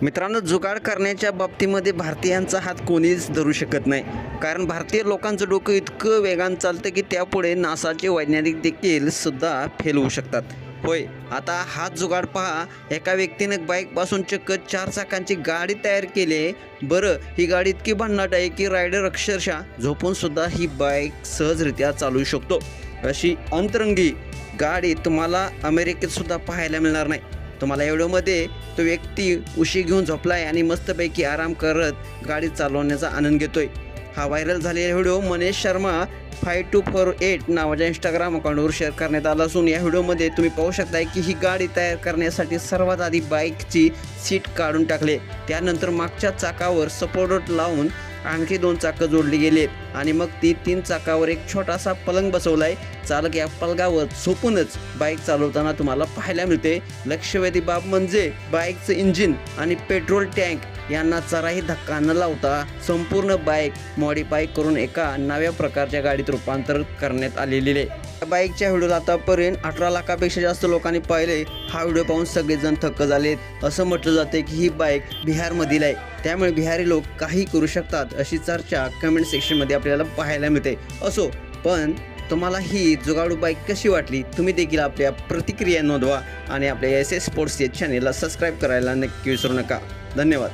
मित्रांनो, जुगाड करण्याच्या बाबतीमध्ये भारतीयांचा हात कोणीच धरू शकत नाही. कारण भारतीय लोकांचं डोकं इतकं वेगानं चालतं की त्यापुढे नासाचे वैज्ञानिक देखील सुद्धा फेल होऊ शकतात. होय, आता हा जुगाड पहा. एका व्यक्तीनं बाईकपासून चक्क 4 चाकांची गाडी तयार केली आहे. बरं, ही गाडी इतकी भन्नाट आहे की रायडर अक्षरशः झोपूनसुद्धा ही बाईक सहजरित्या चालवू शकतो. अशी अंतरंगी गाडी तुम्हाला अमेरिकेतसुद्धा पाहायला मिळणार नाही. तुम्हाला या व्हिडिओमध्ये तो व्यक्ती उशी घेऊन झोपला आहे आणि मस्तपैकी आराम करत गाडी चालवण्याचा आनंद घेतोय. हा व्हायरल झालेला व्हिडिओ मनीष शर्मा 5248 नावाच्या इंस्टाग्राम अकाउंटवर शेअर करण्यात आला असून या व्हिडिओमध्ये तुम्ही पाहू शकताय की ही गाडी तयार करण्यासाठी सर्वात आधी बाईकची सीट काढून टाकले. त्यानंतर मागच्या चाकावर सपोर्ट लावून आणखी 2 चाकं जोडली गेली आणि मग ती 3 चाकावर एक छोटासा पलंग बसवला आहे. चालक या पलंगावर झोपूनच बाईक चालवताना तुम्हाला पाहायला मिळते. लक्षवेधी बाब म्हणजे बाईकचं इंजिन आणि पेट्रोल टँक यांना जराही धक्का न लावता संपूर्ण बाईक मॉडिफाय करून एका नव्या प्रकारच्या गाडीत रूपांतर करण्यात आलेले आहे. बाईकच्या व्हिडिओला आतापर्यंत 18 लाखापेक्षा जास्त लोकांनी पाहिले. हा व्हिडिओ पाहून सगळेजण थक्क झालेत. असं म्हटलं जाते की ही बाईक बिहारमधील आहे, त्यामुळे बिहारी लोक काही करू शकतात अशी चर्चा कमेंट सेक्शनमध्ये आपल्याला पाहायला मिळते. असो, पण तुम्हाला ही जुगाडू बाईक कशी वाटली? तुम्ही देखील आपल्या प्रतिक्रिया नोंदवा आणि आपल्या SS स्पोर्ट्स या चॅनेलला सबस्क्राईब करायला नक्की विसरू नका. धन्यवाद.